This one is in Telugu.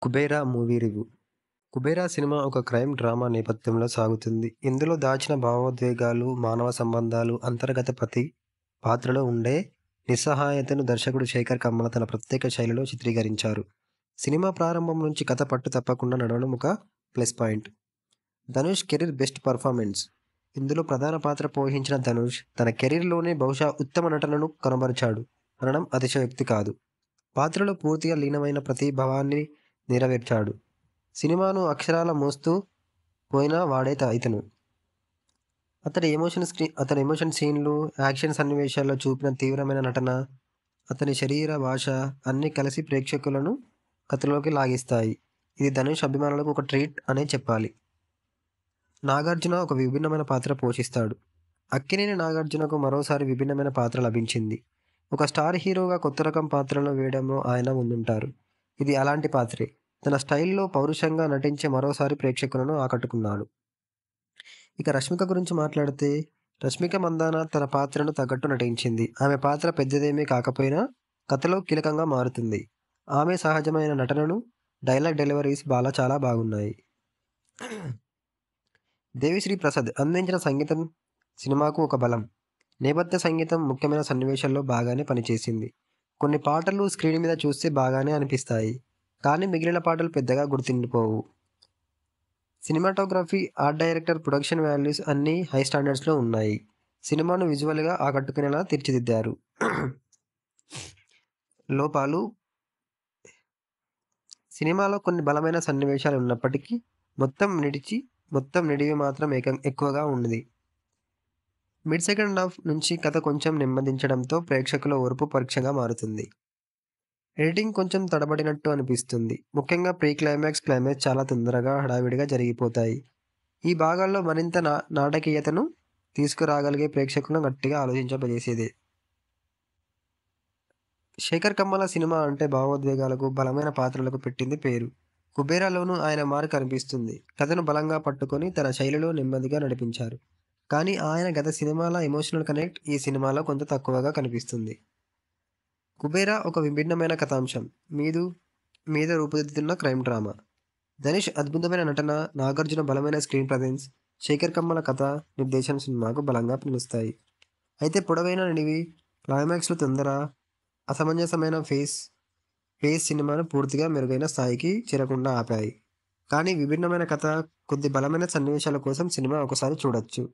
'Kubera' movie review. 'Kubera' cinema ఒక క్రైమ్ డ్రామా నేపథ్యంలో సాగుతుంది. ఇందులో దాచిన భావోద్వేగాలు, మానవ సంబంధాలు, అంతర్గత ప్రతి పాత్రలో ఉండే నిస్సహాయతను దర్శకుడు శేఖర్ కమ్ముల తన ప్రత్యేక శైలిలో చిత్రీకరించారు. సినిమా ప్రారంభం నుంచి కథ పట్టు తప్పకుండా నడవడం ఒక plus point. Dhanush career best performance. ఇందులో ప్రధాన పాత్ర పోషించిన ధనుష్ తన కెరీర్‌లోనే బహుశా ఉత్తమ నటనను కనబరిచాడు అనడం అతిశయోక్తి కాదు. పాత్రలో పూర్తిగా లీనమైన ప్రతి భావాన్ని నెరవేర్చాడు. సినిమాను అక్షరాలా మోస్తూ పోయిన వాడే ఇతను. అతని ఎమోషన్ సీన్‌లు, యాక్షన్ సన్నివేశాల్లో చూపిన తీవ్రమైన నటన, అతని శరీర భాష అన్నీ కలిసి ప్రేక్షకులను కథలోకి లాగిస్తాయి. ఇది ధనుష్ అభిమానులకు ఒక ట్రీట్ అనే చెప్పాలి. నాగార్జున ఒక విభిన్నమైన పాత్ర పోషిస్తాడు. అక్కినేని నాగార్జునకు మరోసారి విభిన్నమైన పాత్ర లభించింది. ఒక స్టార్ హీరోగా కొత్త రకం పాత్రలను వేయడంలో ఆయన ముందుంటారు. ఇది అలాంటి పాత్రే. తన స్టైల్‌లో పౌరుషంగా నటించి మరోసారి ప్రేక్షకులను ఆకట్టుకున్నాడు. ఇక రష్మిక గురించి మాట్లాడితే, రష్మిక మందాన తన పాత్రను తగ్గట్టు నటించింది. ఆమె పాత్ర పెద్దదేమీ కాకపోయినా కథలో కీలకంగా మారుతుంది. ఆమె సహజమైన నటనను, డైలాగ్ డెలివరీస్ చాలా బాగున్నాయి. దేవిశ్రీ ప్రసాద్ అందించిన సంగీతం సినిమాకు ఒక బలం. నేపథ్య సంగీతం ముఖ్యమైన సన్నివేశాల్లో బాగానే పనిచేసింది. కొన్ని పాటలు స్క్రీన్ మీద చూస్తే బాగానే అనిపిస్తాయి. కానీ మిగిలిన పాటలు పెద్దగా గుర్తుండిపోవు. Cinematography, art director, production values అన్నీ హై స్టాండర్డ్స్‌లో ఉన్నాయి. సినిమాను విజువల్‌గా ఆకట్టుకునేలా తీర్చిదిద్దారు. లోపాలు. సినిమాలో కొన్ని బలమైన సన్నివేశాలు ఉన్నప్పటికీ మొత్తం నిడివి మాత్రం ఎక్కువగా ఉంది. మిడ్ సెకండ్ హాఫ్ నుంచి కథ కొంచెం నెమ్మదించడంతో ప్రేక్షకుల ఓర్పు పరీక్షగా మారుతుంది. ఎడిటింగ్ కొంచెం తడబడినట్టు అనిపిస్తుంది. ముఖ్యంగా ప్రీ క్లైమాక్స్, క్లైమాక్స్ చాలా తొందరగా, హడావిడిగా జరిగిపోతాయి. ఈ భాగాల్లో మరింత నాటకీయతను తీసుకురాగలిగే ప్రేక్షకులను గట్టిగా ఆలోచింపజేసేదే. శేఖర్ కమ్ముల సినిమా అంటే భావోద్వేగాలకు, బలమైన పాత్రలకు పెట్టింది పేరు. 'కుబేరా'లోనూ ఆయన మార్క్ కనిపిస్తుంది. కథను బలంగా పట్టుకొని తన శైలిలో నెమ్మదిగా నడిపించారు. కానీ ఆయన గత సినిమాల ఎమోషనల్ కనెక్ట్ ఈ సినిమాలో కొంత తక్కువగా కనిపిస్తుంది. 'కుబేరా' ఒక విభిన్నమైన కథాంశం మీద రూపుదిద్దుతున్న క్రైమ్ డ్రామా. ధనుష్ అద్భుతమైన నటన, నాగార్జున బలమైన స్క్రీన్ ప్రెజెన్స్, శేఖర్ కమ్ముల కథ, నిర్దేశం సినిమాకు బలంగా నిలుస్తాయి. అయితే పొడవైన నిడివి, క్లైమాక్స్‌లో తొందర, అసమంజసమైన పేస్ సినిమాను పూర్తిగా మెరుగైన స్థాయికి చేరకుండా ఆపాయి. కానీ విభిన్నమైన కథ, కొద్ది బలమైన సన్నివేశాల కోసం సినిమా ఒకసారి చూడొచ్చు.